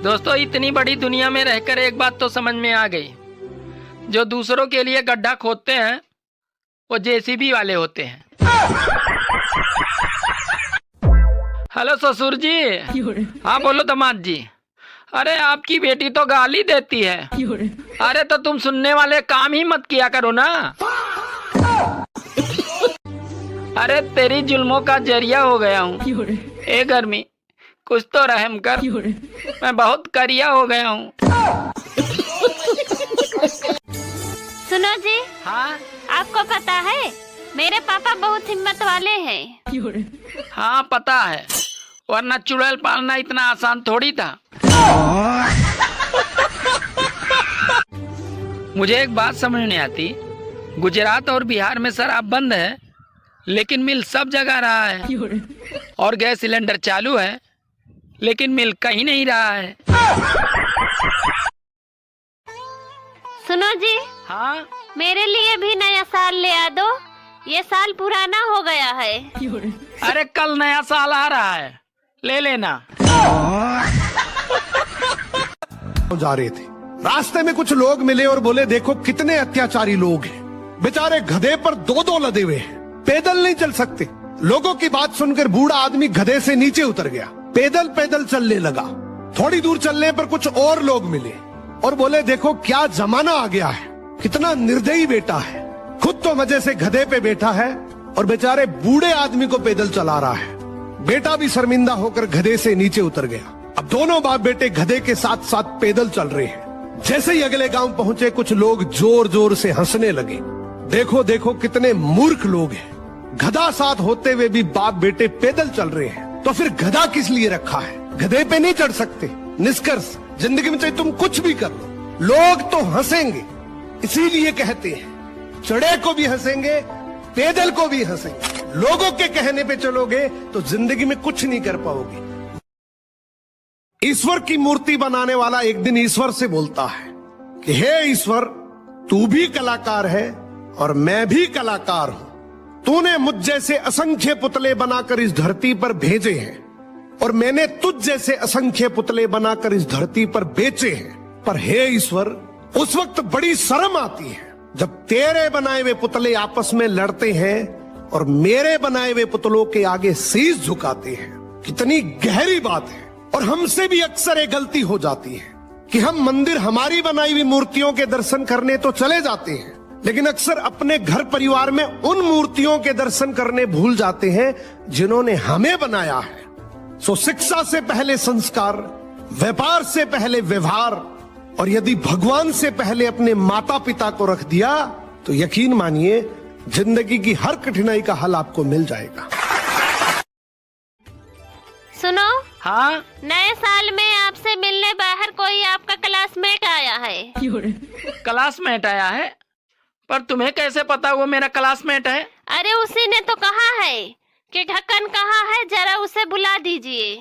दोस्तों, इतनी बड़ी दुनिया में रहकर एक बात तो समझ में आ गई। जो दूसरों के लिए गड्ढा खोदते हैं वो जेसीबी वाले होते हैं। हेलो ससुर जी। हाँ बोलो दामाद जी। अरे आपकी बेटी तो गाली देती है। अरे तो तुम सुनने वाले काम ही मत किया करो ना। अरे तेरी जुल्मों का जरिया हो गया हूँ। ए गर्मी, कुछ तो रहम कर, मैं बहुत करिया हो गया हूँ। सुनो जी। हाँ आपको पता है मेरे पापा बहुत हिम्मत वाले हैं। हाँ पता है, वरना चुड़ैल पालना इतना आसान थोड़ी था। मुझे एक बात समझ नहीं आती, गुजरात और बिहार में शराब बंद है लेकिन मिल सब जगह रहा है, और गैस सिलेंडर चालू है लेकिन मिल कहीं नहीं रहा है। सुनो जी। हाँ मेरे लिए भी नया साल ले आ दो, ये साल पुराना हो गया है। अरे कल नया साल आ रहा है, ले लेना। जा रहे थे, रास्ते में कुछ लोग मिले और बोले देखो कितने अत्याचारी लोग हैं, बेचारे गधे पर दो लदे हुए हैं, पैदल नहीं चल सकते। लोगों की बात सुनकर बूढ़ा आदमी गधे से नीचे उतर गया, पैदल पैदल चलने लगा। थोड़ी दूर चलने पर कुछ और लोग मिले और बोले देखो क्या जमाना आ गया है, कितना निर्दयी बेटा है, खुद तो मजे से गधे पे बैठा है और बेचारे बूढ़े आदमी को पैदल चला रहा है। बेटा भी शर्मिंदा होकर गधे से नीचे उतर गया। अब दोनों बाप बेटे गधे के साथ साथ पैदल चल रहे हैं। जैसे ही अगले गांव पहुंचे कुछ लोग जोर जोर से हंसने लगे। देखो देखो कितने मूर्ख लोग हैं, गधा साथ होते हुए भी बाप बेटे पैदल चल रहे हैं, तो फिर गधा किस लिए रखा है, गधे पे नहीं चढ़ सकते। निष्कर्ष, जिंदगी में चाहे तुम कुछ भी कर लो, लोग तो हंसेंगे, इसीलिए कहते हैं चढ़े को भी हंसेंगे, पैदल को भी हंसेंगे। लोगों के कहने पे चलोगे तो जिंदगी में कुछ नहीं कर पाओगे। ईश्वर की मूर्ति बनाने वाला एक दिन ईश्वर से बोलता है कि हे ईश्वर, तू भी कलाकार है और मैं भी कलाकार हूं। तूने मुझ जैसे असंख्य पुतले बनाकर इस धरती पर भेजे हैं और मैंने तुझ जैसे असंख्य पुतले बनाकर इस धरती पर बेचे हैं। पर हे ईश्वर, उस वक्त बड़ी शर्म आती है जब तेरे बनाए हुए पुतले आपस में लड़ते हैं और मेरे बनाए हुए पुतलों के आगे शीश झुकाते हैं। कितनी गहरी बात है। और हमसे भी अक्सर एक गलती हो जाती है कि हम मंदिर हमारी बनाई हुई मूर्तियों के दर्शन करने तो चले जाते हैं, लेकिन अक्सर अपने घर परिवार में उन मूर्तियों के दर्शन करने भूल जाते हैं जिन्होंने हमें बनाया है। सो शिक्षा से पहले संस्कार, व्यापार से पहले व्यवहार, और यदि भगवान से पहले अपने माता पिता को रख दिया तो यकीन मानिए जिंदगी की हर कठिनाई का हल आपको मिल जाएगा। सुनो। हाँ नए साल में आपसे मिलने बाहर कोई आपका क्लासमेट आया है। क्लासमेट आया है? पर तुम्हें कैसे पता वो मेरा क्लासमेट है? अरे उसी ने तो कहा है कि ढक्कन कहाँ है, जरा उसे बुला दीजिए।